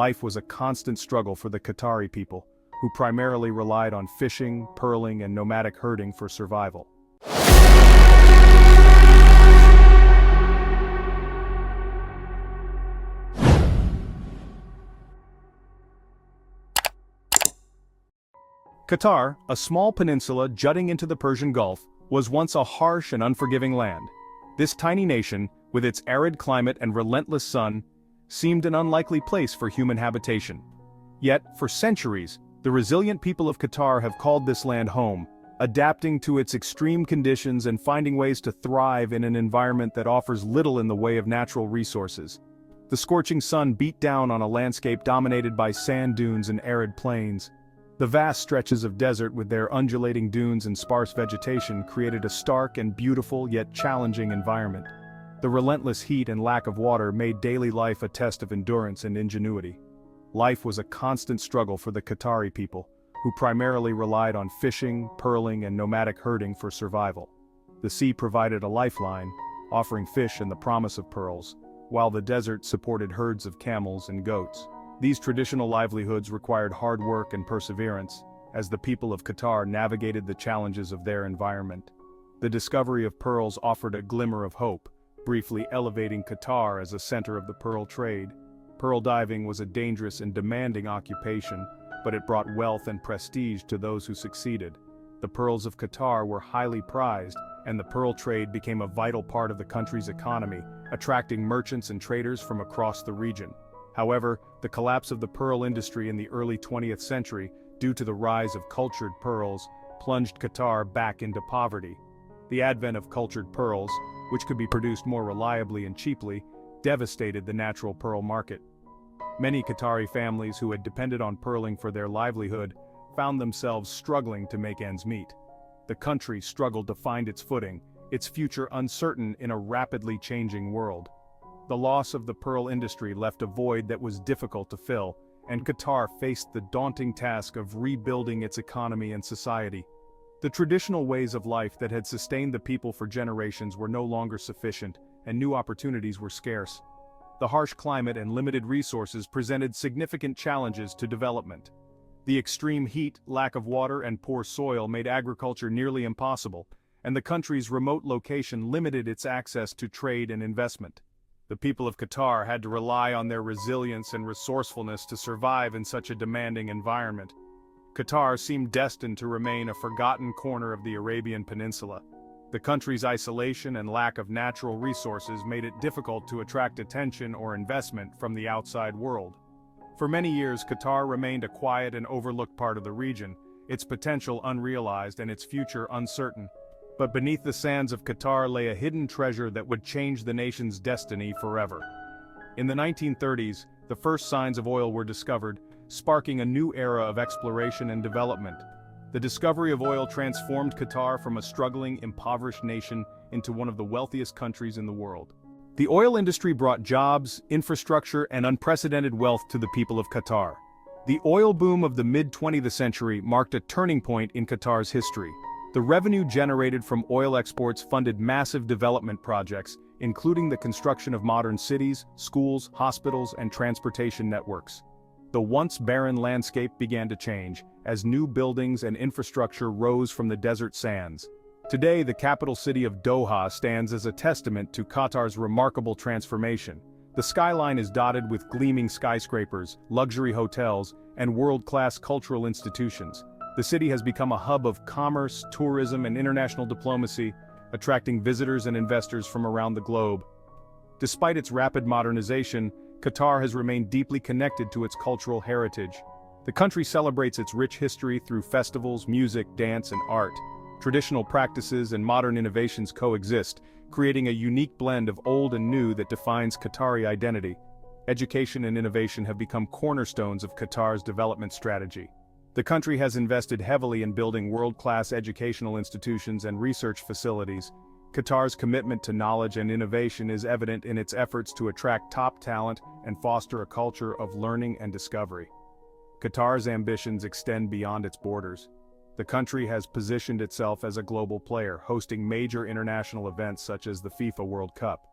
Life was a constant struggle for the Qatari people, who primarily relied on fishing, pearling, and nomadic herding for survival. Qatar, a small peninsula jutting into the Persian Gulf, was once a harsh and unforgiving land. This tiny nation, with its arid climate and relentless sun, seemed an unlikely place for human habitation. Yet, for centuries, the resilient people of Qatar have called this land home, adapting to its extreme conditions and finding ways to thrive in an environment that offers little in the way of natural resources. The scorching sun beat down on a landscape dominated by sand dunes and arid plains. The vast stretches of desert with their undulating dunes and sparse vegetation created a stark and beautiful yet challenging environment. The relentless heat and lack of water made daily life a test of endurance and ingenuity. Life was a constant struggle for the Qatari people, who primarily relied on fishing, pearling, and nomadic herding for survival. The sea provided a lifeline, offering fish and the promise of pearls, while the desert supported herds of camels and goats. These traditional livelihoods required hard work and perseverance, as the people of Qatar navigated the challenges of their environment. The discovery of pearls offered a glimmer of hope, briefly elevating Qatar as a center of the pearl trade. Pearl diving was a dangerous and demanding occupation, but it brought wealth and prestige to those who succeeded. The pearls of Qatar were highly prized, and the pearl trade became a vital part of the country's economy, attracting merchants and traders from across the region. However, the collapse of the pearl industry in the early 20th century, due to the rise of cultured pearls, plunged Qatar back into poverty. The advent of cultured pearls, which could be produced more reliably and cheaply, devastated the natural pearl market. Many Qatari families who had depended on pearling for their livelihood found themselves struggling to make ends meet. The country struggled to find its footing, its future uncertain in a rapidly changing world. The loss of the pearl industry left a void that was difficult to fill, and Qatar faced the daunting task of rebuilding its economy and society. The traditional ways of life that had sustained the people for generations were no longer sufficient, and new opportunities were scarce. The harsh climate and limited resources presented significant challenges to development. The extreme heat, lack of water, and poor soil made agriculture nearly impossible, and the country's remote location limited its access to trade and investment. The people of Qatar had to rely on their resilience and resourcefulness to survive in such a demanding environment. Qatar seemed destined to remain a forgotten corner of the Arabian Peninsula. The country's isolation and lack of natural resources made it difficult to attract attention or investment from the outside world. For many years, Qatar remained a quiet and overlooked part of the region, its potential unrealized and its future uncertain. But beneath the sands of Qatar lay a hidden treasure that would change the nation's destiny forever. In the 1930s, the first signs of oil were discovered, sparking a new era of exploration and development. The discovery of oil transformed Qatar from a struggling, impoverished nation into one of the wealthiest countries in the world. The oil industry brought jobs, infrastructure, and unprecedented wealth to the people of Qatar. The oil boom of the mid-20th century marked a turning point in Qatar's history. The revenue generated from oil exports funded massive development projects, including the construction of modern cities, schools, hospitals, and transportation networks. The once barren landscape began to change, as new buildings and infrastructure rose from the desert sands. Today, the capital city of Doha stands as a testament to Qatar's remarkable transformation. The skyline is dotted with gleaming skyscrapers, luxury hotels, and world-class cultural institutions. The city has become a hub of commerce, tourism, and international diplomacy, attracting visitors and investors from around the globe. Despite its rapid modernization, Qatar has remained deeply connected to its cultural heritage. The country celebrates its rich history through festivals, music, dance, and art. Traditional practices and modern innovations coexist, creating a unique blend of old and new that defines Qatari identity. Education and innovation have become cornerstones of Qatar's development strategy. The country has invested heavily in building world-class educational institutions and research facilities. Qatar's commitment to knowledge and innovation is evident in its efforts to attract top talent and foster a culture of learning and discovery. Qatar's ambitions extend beyond its borders. The country has positioned itself as a global player, hosting major international events such as the FIFA World Cup.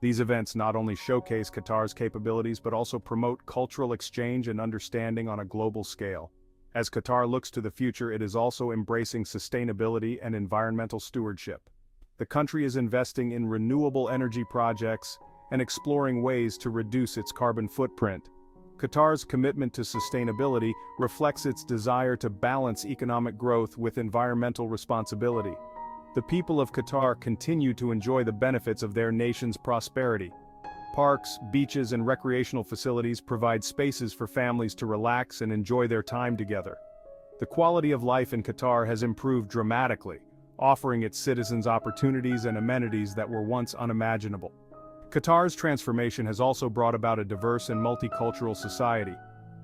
These events not only showcase Qatar's capabilities but also promote cultural exchange and understanding on a global scale. As Qatar looks to the future, it is also embracing sustainability and environmental stewardship. The country is investing in renewable energy projects and exploring ways to reduce its carbon footprint. Qatar's commitment to sustainability reflects its desire to balance economic growth with environmental responsibility. The people of Qatar continue to enjoy the benefits of their nation's prosperity. Parks, beaches, and recreational facilities provide spaces for families to relax and enjoy their time together. The quality of life in Qatar has improved dramatically, offering its citizens opportunities and amenities that were once unimaginable. Qatar's transformation has also brought about a diverse and multicultural society.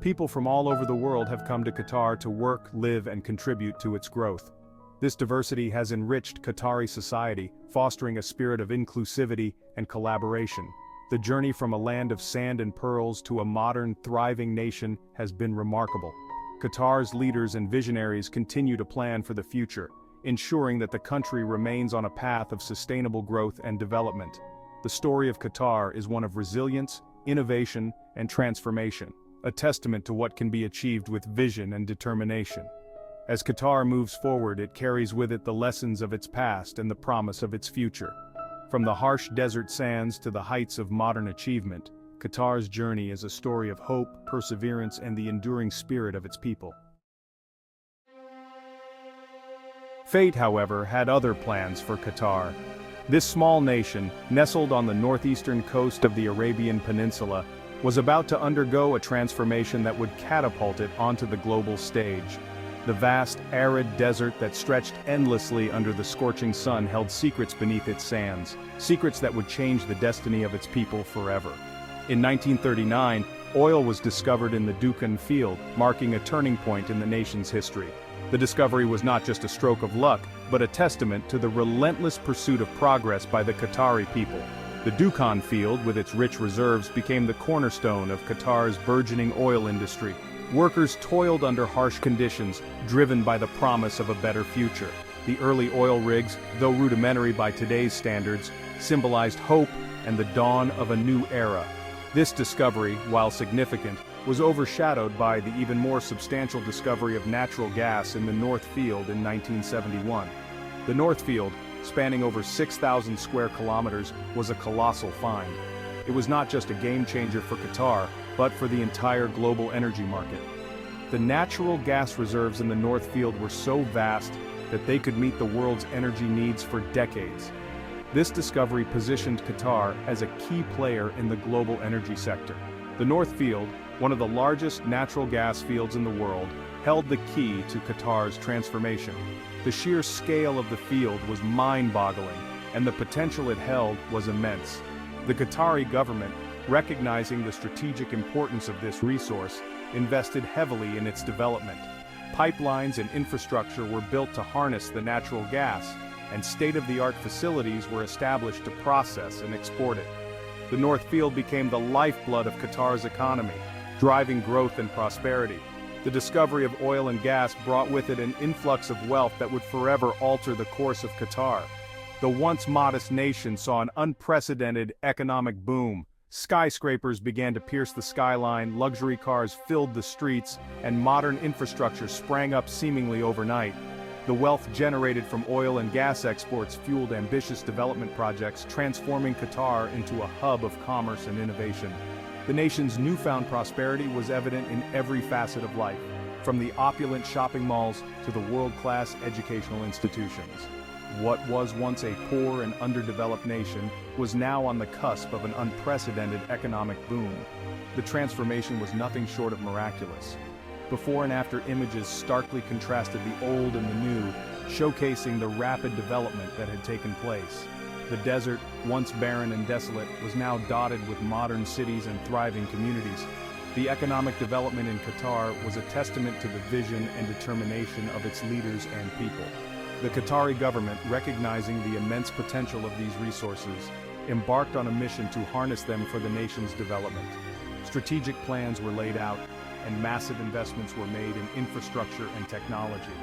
People from all over the world have come to Qatar to work, live, and contribute to its growth. This diversity has enriched Qatari society, fostering a spirit of inclusivity and collaboration. The journey from a land of sand and pearls to a modern, thriving nation has been remarkable. Qatar's leaders and visionaries continue to plan for the future, ensuring that the country remains on a path of sustainable growth and development. The story of Qatar is one of resilience, innovation, and transformation, a testament to what can be achieved with vision and determination. As Qatar moves forward, it carries with it the lessons of its past and the promise of its future. From the harsh desert sands to the heights of modern achievement, Qatar's journey is a story of hope, perseverance, and the enduring spirit of its people. Fate, however, had other plans for Qatar. This small nation, nestled on the northeastern coast of the Arabian Peninsula, was about to undergo a transformation that would catapult it onto the global stage. The vast, arid desert that stretched endlessly under the scorching sun held secrets beneath its sands, secrets that would change the destiny of its people forever. In 1939, oil was discovered in the Dukan field, marking a turning point in the nation's history. The discovery was not just a stroke of luck, but a testament to the relentless pursuit of progress by the Qatari people. The Dukan field, with its rich reserves, became the cornerstone of Qatar's burgeoning oil industry. Workers toiled under harsh conditions, driven by the promise of a better future. The early oil rigs, though rudimentary by today's standards, symbolized hope and the dawn of a new era. This discovery, while significant, was overshadowed by the even more substantial discovery of natural gas in the North Field in 1971. The North Field, spanning over 6,000 square kilometers, was a colossal find. It was not just a game-changer for Qatar, but for the entire global energy market. The natural gas reserves in the North Field were so vast that they could meet the world's energy needs for decades. This discovery positioned Qatar as a key player in the global energy sector. The North Field, one of the largest natural gas fields in the world, held the key to Qatar's transformation. The sheer scale of the field was mind-boggling, and the potential it held was immense. The Qatari government, recognizing the strategic importance of this resource, invested heavily in its development. Pipelines and infrastructure were built to harness the natural gas, and state-of-the-art facilities were established to process and export it. The North Field became the lifeblood of Qatar's economy, driving growth and prosperity. The discovery of oil and gas brought with it an influx of wealth that would forever alter the course of Qatar. The once modest nation saw an unprecedented economic boom. Skyscrapers began to pierce the skyline, luxury cars filled the streets, and modern infrastructure sprang up seemingly overnight. The wealth generated from oil and gas exports fueled ambitious development projects, transforming Qatar into a hub of commerce and innovation. The nation's newfound prosperity was evident in every facet of life, from the opulent shopping malls to the world-class educational institutions. What was once a poor and underdeveloped nation was now on the cusp of an unprecedented economic boom. The transformation was nothing short of miraculous. Before and after images starkly contrasted the old and the new, showcasing the rapid development that had taken place. The desert, once barren and desolate, was now dotted with modern cities and thriving communities. The economic development in Qatar was a testament to the vision and determination of its leaders and people. The Qatari government, recognizing the immense potential of these resources, embarked on a mission to harness them for the nation's development. Strategic plans were laid out, and massive investments were made in infrastructure and technology.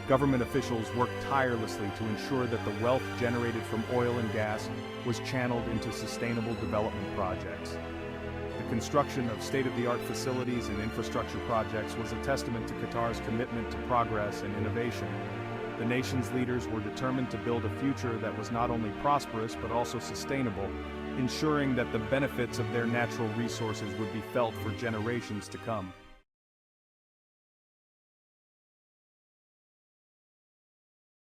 Government officials worked tirelessly to ensure that the wealth generated from oil and gas was channeled into sustainable development projects. The construction of state-of-the-art facilities and infrastructure projects was a testament to Qatar's commitment to progress and innovation. The nation's leaders were determined to build a future that was not only prosperous but also sustainable, ensuring that the benefits of their natural resources would be felt for generations to come.